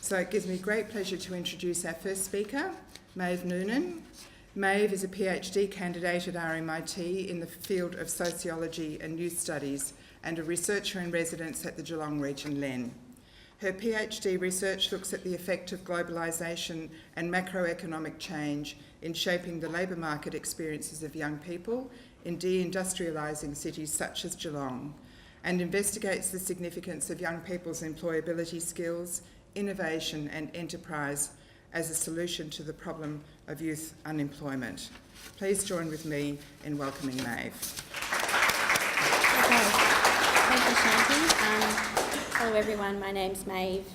So it gives me great pleasure to introduce our first speaker, Meave Noonan. Meave is a PhD candidate at RMIT in the field of sociology and youth studies and a researcher in residence at the Geelong Region LLEN. Her PhD research looks at the effect of globalisation and macroeconomic change in shaping the labour market experiences of young people in deindustrialising cities such as Geelong, and investigates the significance of young people's employability skills, innovation and enterprise as a solution to the problem of youth unemployment. Please join with me in welcoming Meave. Okay, thank you, Shanti. Hello everyone, my name's Meave,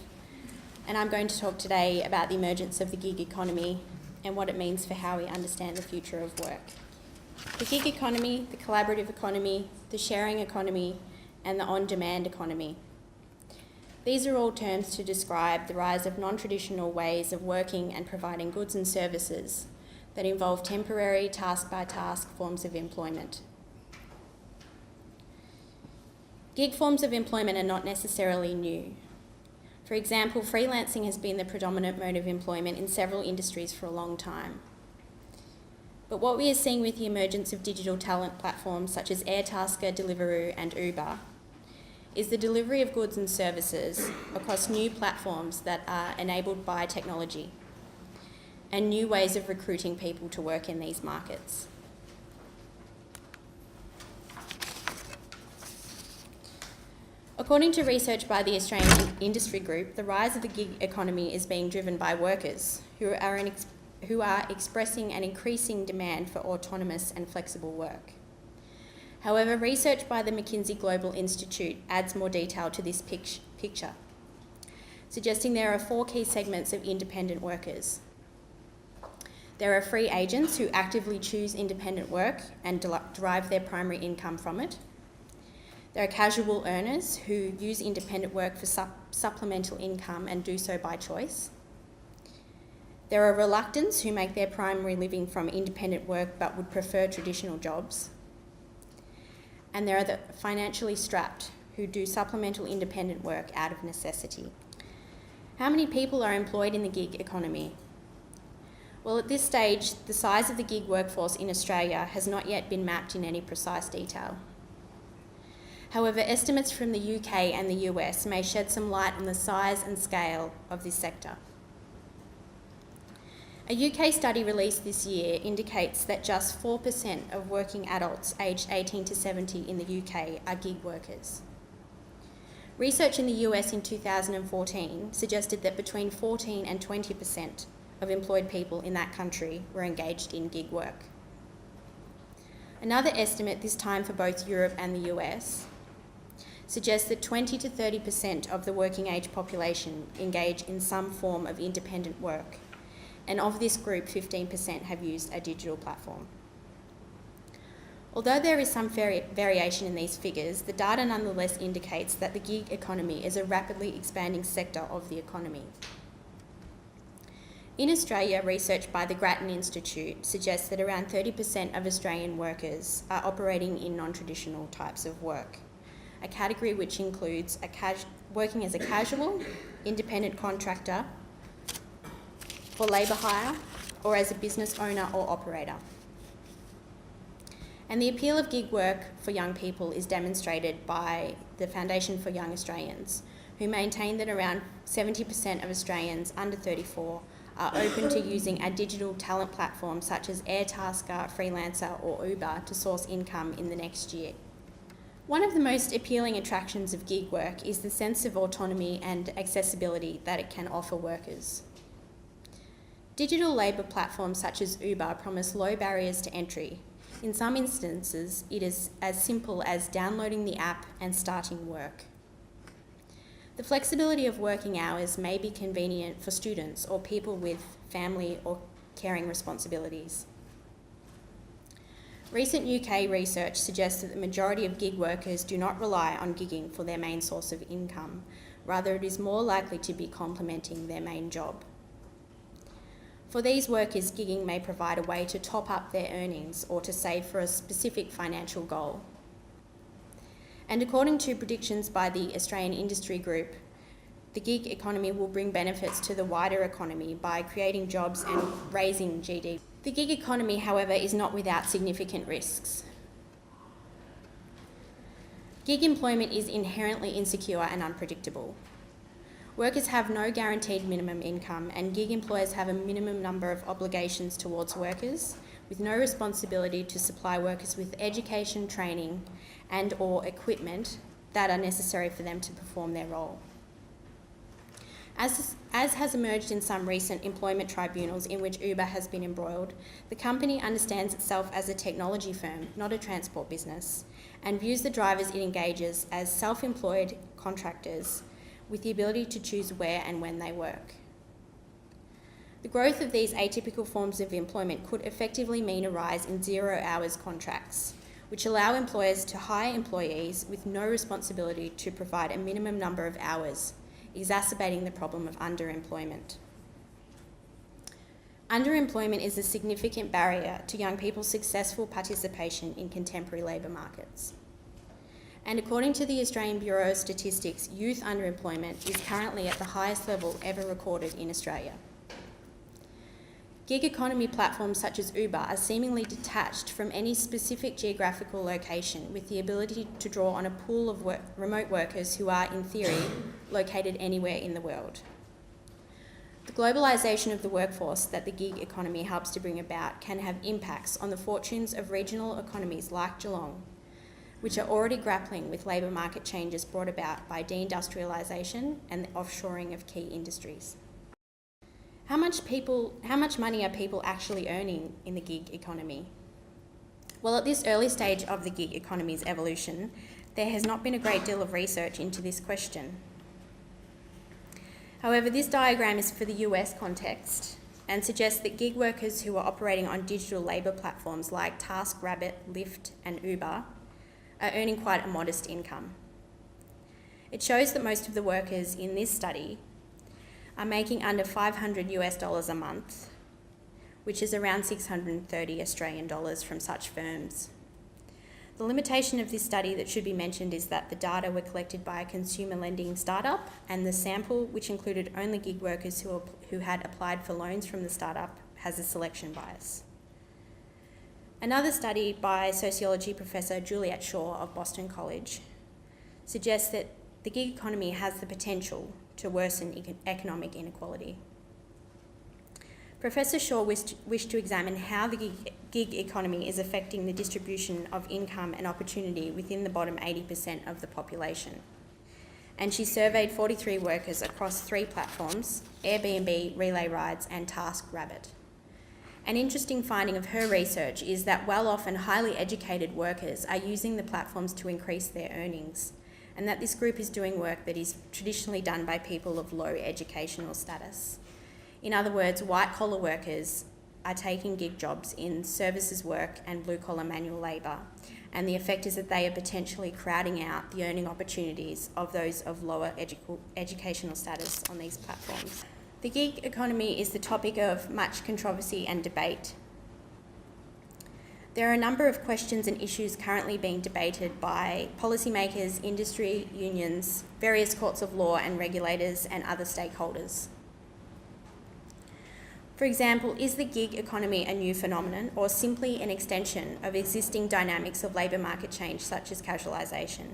and I'm going to talk today about the emergence of the gig economy and what it means for how we understand the future of work. The gig economy, the collaborative economy, the sharing economy, and the on-demand economy. These are all terms to describe the rise of non-traditional ways of working and providing goods and services that involve temporary, task-by-task forms of employment. Gig forms of employment are not necessarily new. For example, freelancing has been the predominant mode of employment in several industries for a long time. But what we are seeing with the emergence of digital talent platforms such as Airtasker, Deliveroo and Uber is the delivery of goods and services across new platforms that are enabled by technology and new ways of recruiting people to work in these markets. According to research by the Australian Industry Group, the rise of the gig economy is being driven by workers who are expressing an increasing demand for autonomous and flexible work. However, research by the McKinsey Global Institute adds more detail to this picture, suggesting there are 4 key segments of independent workers. There are free agents who actively choose independent work and derive their primary income from it. There are casual earners who use independent work for supplemental income and do so by choice. There are reluctants who make their primary living from independent work but would prefer traditional jobs. And there are the financially strapped who do supplemental independent work out of necessity. How many people are employed in the gig economy? Well, at this stage, the size of the gig workforce in Australia has not yet been mapped in any precise detail. However, estimates from the UK and the US may shed some light on the size and scale of this sector. A UK study released this year indicates that just 4% of working adults aged 18 to 70 in the UK are gig workers. Research in the US in 2014 suggested that between 14 and 20% of employed people in that country were engaged in gig work. Another estimate, this time for both Europe and the US, suggests that 20 to 30% of the working age population engage in some form of independent work. And of this group, 15% have used a digital platform. Although there is some variation in these figures, the data nonetheless indicates that the gig economy is a rapidly expanding sector of the economy. In Australia, research by the Grattan Institute suggests that around 30% of Australian workers are operating in non-traditional types of work, a category which includes working as a casual, independent contractor, for labour hire, or as a business owner or operator. And the appeal of gig work for young people is demonstrated by the Foundation for Young Australians, who maintain that around 70% of Australians under 34 are open to using a digital talent platform such as Airtasker, Freelancer or Uber to source income in the next year. One of the most appealing attractions of gig work is the sense of autonomy and accessibility that it can offer workers. Digital labour platforms such as Uber promise low barriers to entry. In some instances, it is as simple as downloading the app and starting work. The flexibility of working hours may be convenient for students or people with family or caring responsibilities. Recent UK research suggests that the majority of gig workers do not rely on gigging for their main source of income. Rather, it is more likely to be complementing their main job. For these workers, gigging may provide a way to top up their earnings or to save for a specific financial goal. And according to predictions by the Australian Industry Group, the gig economy will bring benefits to the wider economy by creating jobs and raising GDP. The gig economy, however, is not without significant risks. Gig employment is inherently insecure and unpredictable. Workers have no guaranteed minimum income, and gig employers have a minimum number of obligations towards workers, with no responsibility to supply workers with education, training, and/or equipment that are necessary for them to perform their role. As has emerged in some recent employment tribunals in which Uber has been embroiled, the company understands itself as a technology firm, not a transport business, and views the drivers it engages as self-employed contractors with the ability to choose where and when they work. The growth of these atypical forms of employment could effectively mean a rise in 0 hours contracts, which allow employers to hire employees with no responsibility to provide a minimum number of hours, exacerbating the problem of underemployment. Underemployment is a significant barrier to young people's successful participation in contemporary labour markets. And according to the Australian Bureau of Statistics, youth underemployment is currently at the highest level ever recorded in Australia. Gig economy platforms such as Uber are seemingly detached from any specific geographical location, with the ability to draw on a pool of remote workers who are, in theory, located anywhere in the world. The globalisation of the workforce that the gig economy helps to bring about can have impacts on the fortunes of regional economies like Geelong, which are already grappling with labour market changes brought about by deindustrialisation and the offshoring of key industries. How much money are people actually earning in the gig economy? Well, at this early stage of the gig economy's evolution, there has not been a great deal of research into this question. However, this diagram is for the US context and suggests that gig workers who are operating on digital labour platforms like TaskRabbit, Lyft and Uber are earning quite a modest income. It shows that most of the workers in this study are making under $500 a month, which is around 630 Australian dollars from such firms. The limitation of this study that should be mentioned is that the data were collected by a consumer lending startup, and the sample, which included only gig workers who had applied for loans from the startup, has a selection bias. Another study by sociology professor Juliet Shaw of Boston College suggests that the gig economy has the potential to worsen economic inequality. Professor Shaw wished to examine how the gig economy is affecting the distribution of income and opportunity within the bottom 80% of the population. And she surveyed 43 workers across 3 platforms: Airbnb, Relay Rides, and TaskRabbit. An interesting finding of her research is that well-off and highly educated workers are using the platforms to increase their earnings, and that this group is doing work that is traditionally done by people of low educational status. In other words, white-collar workers are taking gig jobs in services work and blue-collar manual labour, and the effect is that they are potentially crowding out the earning opportunities of those of lower educational status on these platforms. The gig economy is the topic of much controversy and debate. There are a number of questions and issues currently being debated by policymakers, industry, unions, various courts of law and regulators, and other stakeholders. For example, is the gig economy a new phenomenon or simply an extension of existing dynamics of labour market change such as casualisation?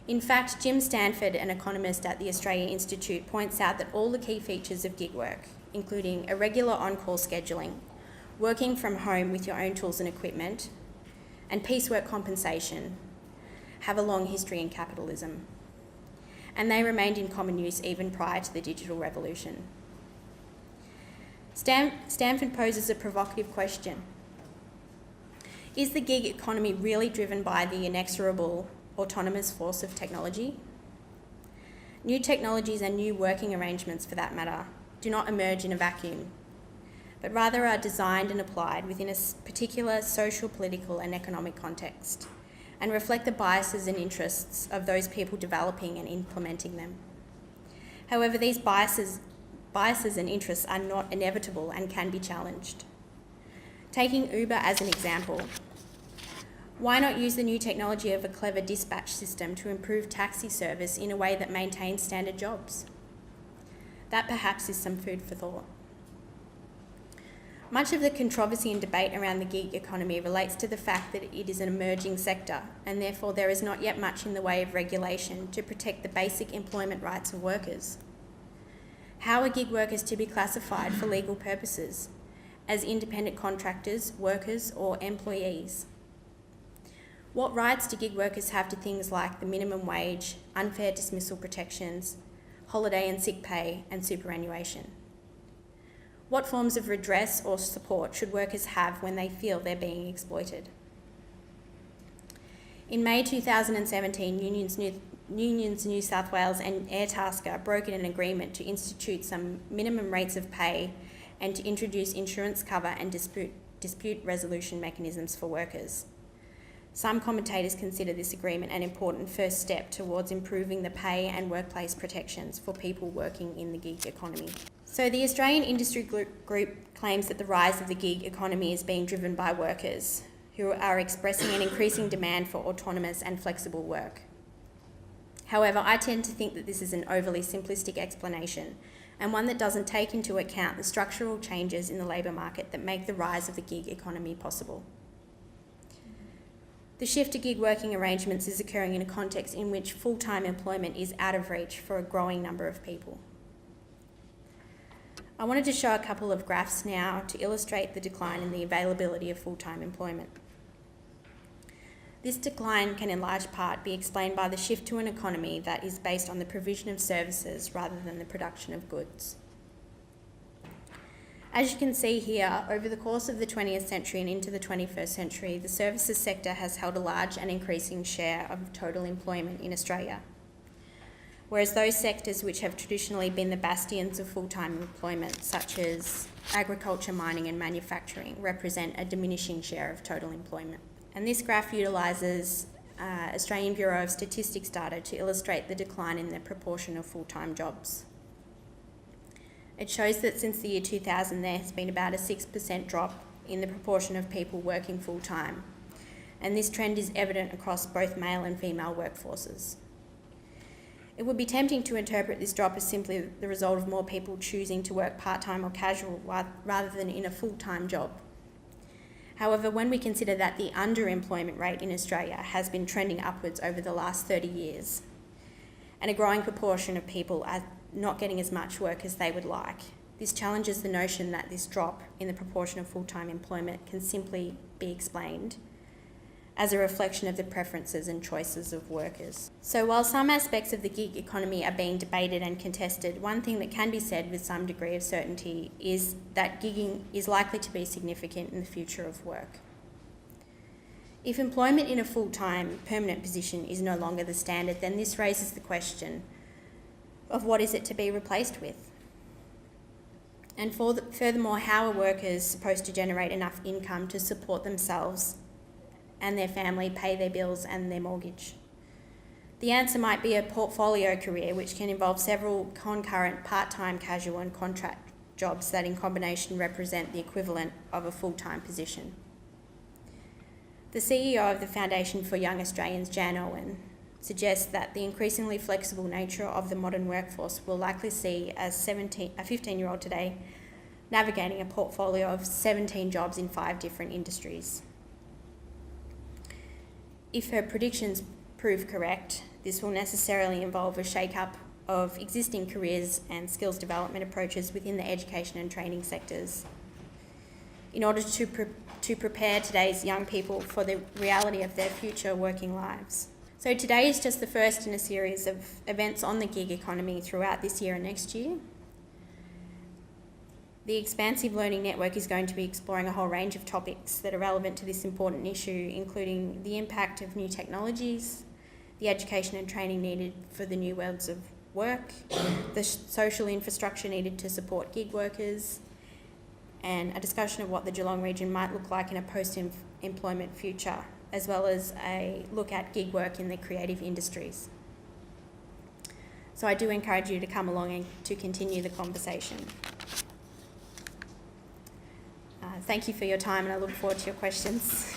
In fact, Jim Stanford, an economist at the Australia Institute, points out that all the key features of gig work, including irregular on-call scheduling, working from home with your own tools and equipment, and piecework compensation, have a long history in capitalism, and they remained in common use even prior to the digital revolution. Stanford poses a provocative question. Is the gig economy really driven by the inexorable autonomous force of technology? New technologies and new working arrangements, for that matter, do not emerge in a vacuum, but rather are designed and applied within a particular social, political and economic context, and reflect the biases and interests of those people developing and implementing them. However, these biases and interests are not inevitable and can be challenged. Taking Uber as an example, Why not use the new technology of a clever dispatch system to improve taxi service in a way that maintains standard jobs? That perhaps is some food for thought. Much of the controversy and debate around the gig economy relates to the fact that it is an emerging sector, and therefore there is not yet much in the way of regulation to protect the basic employment rights of workers. How are gig workers to be classified for legal purposes? As independent contractors, workers, or employees? What rights do gig workers have to things like the minimum wage, unfair dismissal protections, holiday and sick pay, and superannuation? What forms of redress or support should workers have when they feel they're being exploited? In May 2017, Unions New South Wales and Airtasker brokered an agreement to institute some minimum rates of pay and to introduce insurance cover and dispute resolution mechanisms for workers. Some commentators consider this agreement an important first step towards improving the pay and workplace protections for people working in the gig economy. So the Australian Industry Group claims that the rise of the gig economy is being driven by workers who are expressing an increasing demand for autonomous and flexible work. However, I tend to think that this is an overly simplistic explanation and one that doesn't take into account the structural changes in the labour market that make the rise of the gig economy possible. The shift to gig working arrangements is occurring in a context in which full-time employment is out of reach for a growing number of people. I wanted to show a couple of graphs now to illustrate the decline in the availability of full-time employment. This decline can in large part be explained by the shift to an economy that is based on the provision of services rather than the production of goods. As you can see here, over the course of the 20th century and into the 21st century, the services sector has held a large and increasing share of total employment in Australia. Whereas those sectors which have traditionally been the bastions of full-time employment, such as agriculture, mining and manufacturing, represent a diminishing share of total employment. And this graph utilises Australian Bureau of Statistics data to illustrate the decline in the proportion of full-time jobs. It shows that since the year 2000 there has been about a 6% drop in the proportion of people working full-time, and this trend is evident across both male and female workforces. It would be tempting to interpret this drop as simply the result of more people choosing to work part-time or casual rather than in a full-time job. However, when we consider that the underemployment rate in Australia has been trending upwards over the last 30 years, and a growing proportion of people are not getting as much work as they would like, this challenges the notion that this drop in the proportion of full-time employment can simply be explained as a reflection of the preferences and choices of workers. So while some aspects of the gig economy are being debated and contested, one thing that can be said with some degree of certainty is that gigging is likely to be significant in the future of work. If employment in a full-time permanent position is no longer the standard, then this raises the question of what is it to be replaced with? And furthermore, how are workers supposed to generate enough income to support themselves and their family, pay their bills and their mortgage? The answer might be a portfolio career, which can involve several concurrent part-time, casual and contract jobs that in combination represent the equivalent of a full-time position. The CEO of the Foundation for Young Australians, Jan Owen, suggests that the increasingly flexible nature of the modern workforce will likely see a 15-year-old today navigating a portfolio of 17 jobs in 5 different industries. If her predictions prove correct, this will necessarily involve a shake-up of existing careers and skills development approaches within the education and training sectors in order to prepare today's young people for the reality of their future working lives. So today is just the first in a series of events on the gig economy throughout this year and next year. The Expansive Learning Network is going to be exploring a whole range of topics that are relevant to this important issue, including the impact of new technologies, the education and training needed for the new worlds of work, the social infrastructure needed to support gig workers, and a discussion of what the Geelong region might look like in a post-employment future, as well as a look at gig work in the creative industries. So I do encourage you to come along and to continue the conversation. Thank you for your time and I look forward to your questions.